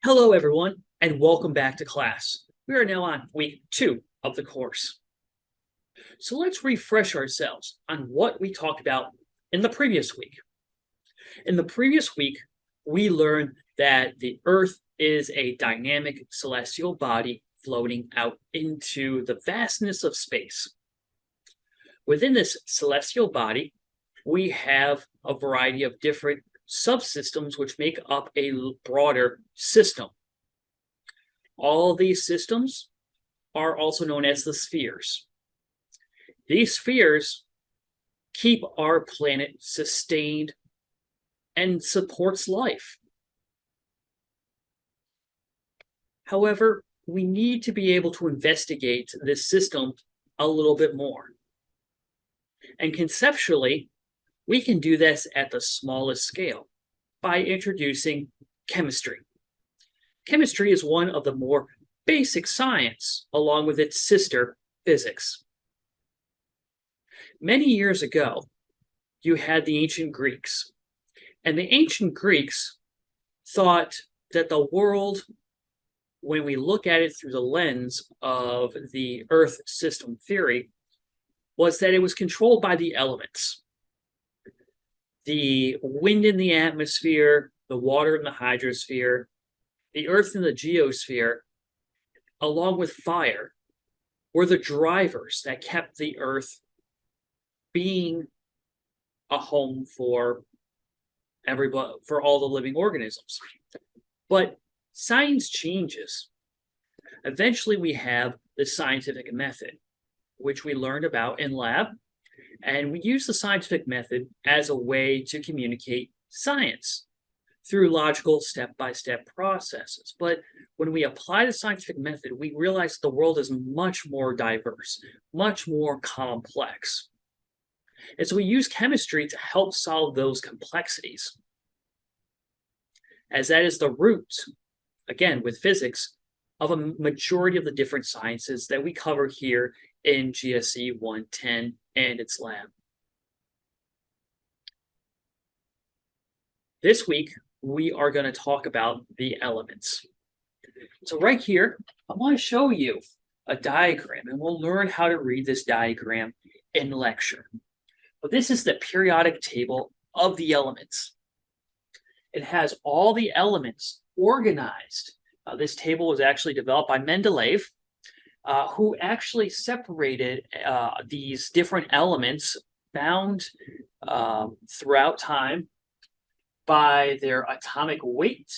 Hello, everyone, and welcome back to class. We are now on week 2 of the course. So let's refresh ourselves on what we talked about in the previous week. In the previous week, we learned that the Earth is a dynamic celestial body floating out into the vastness of space. Within this celestial body, we have a variety of different subsystems which make up a broader system. All these systems are also known as the spheres. These spheres keep our planet sustained and supports life. However, we need to be able to investigate this system a little bit more. And conceptually, we can do this at the smallest scale by introducing chemistry. Chemistry is one of the more basic science, along with its sister, physics. Many years ago, you had the ancient Greeks, and the ancient Greeks thought that the world, when we look at it through the lens of the Earth system theory, was that it was controlled by the elements. The wind in the atmosphere, the water in the hydrosphere, the Earth in the geosphere, along with fire, were the drivers that kept the Earth being a home for everybody, for all the living organisms. But science changes. Eventually, we have the scientific method, which we learned about in lab, and we use the scientific method as a way to communicate science through logical step-by-step processes. But when we apply the scientific method, we realize the world is much more diverse, much more complex. And so we use chemistry to help solve those complexities, as that is the root, again, with physics, of a majority of the different sciences that we cover here in GSC 110 and its lab. This week, we are going to talk about the elements. So right here, I want to show you a diagram, and we'll learn how to read this diagram in lecture. But this is the periodic table of the elements. It has all the elements organized. This table was actually developed by Mendeleev, who actually separated these different elements found throughout time by their atomic weight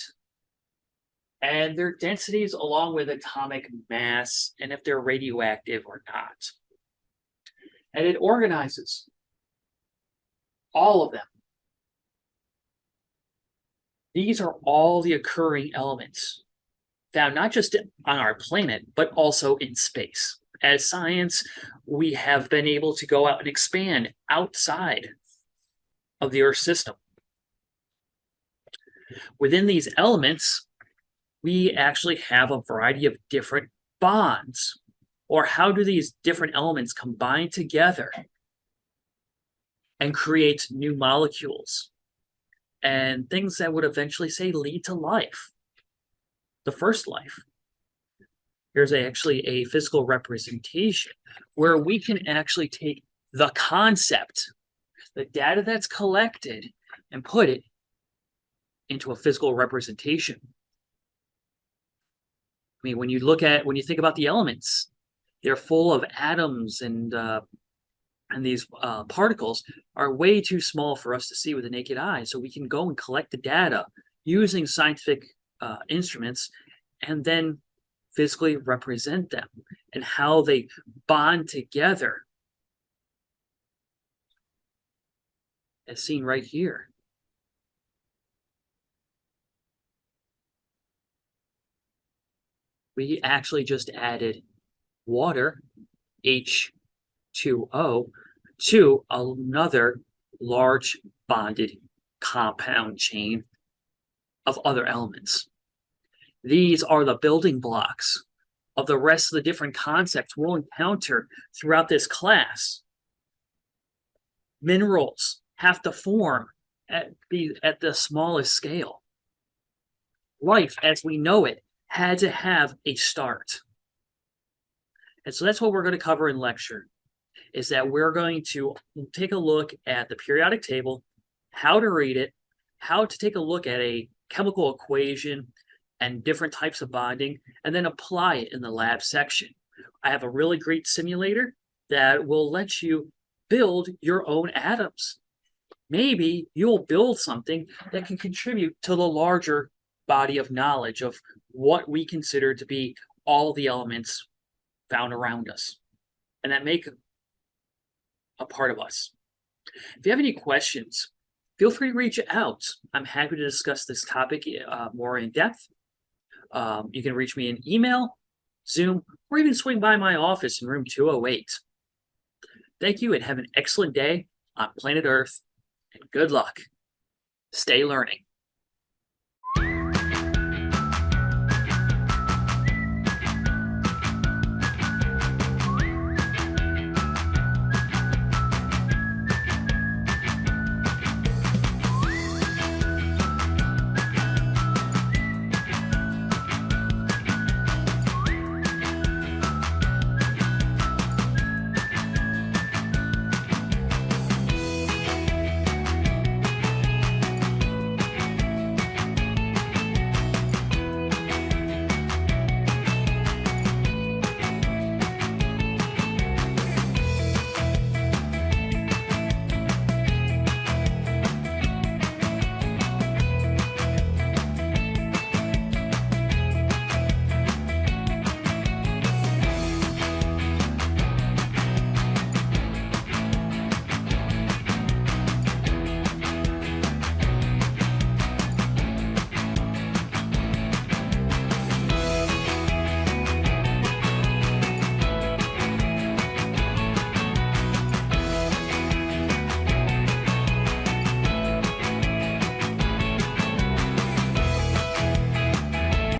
and their densities, along with atomic mass, and if they're radioactive or not. And it organizes all of them. These are all the occurring elements found not just on our planet, but also in space. As science, we have been able to go out and expand outside of the Earth system. Within these elements, we actually have a variety of different bonds, or how do these different elements combine together and create new molecules and things that would eventually, say, lead to life, the first life. Here's actually a physical representation where we can actually take the concept, the data that's collected, and put it into a physical representation. I mean, when you think about the elements, they're full of atoms, and these particles are way too small for us to see with the naked eye. So we can go and collect the data using scientific instruments and then physically represent them and how they bond together, as seen right here. We actually just added water, H2O, to another large bonded compound chain of other elements. These are the building blocks of the rest of the different concepts we'll encounter throughout this class. Minerals have to form at the smallest scale. life as we know it had to have a start. And so that's what we're going to cover in lecture, is that we're going to take a look at the periodic table, how to read it, how to take a look at a chemical equation and different types of bonding, and then apply it in the lab section. I have a really great simulator that will let you build your own atoms. Maybe you'll build something that can contribute to the larger body of knowledge of what we consider to be all the elements found around us and that make a part of us. If you have any questions, feel free to reach out. I'm happy to discuss this topic more in depth. You can reach me in email, Zoom, or even swing by my office in room 208. Thank you and have an excellent day on planet Earth, and good luck. Stay learning.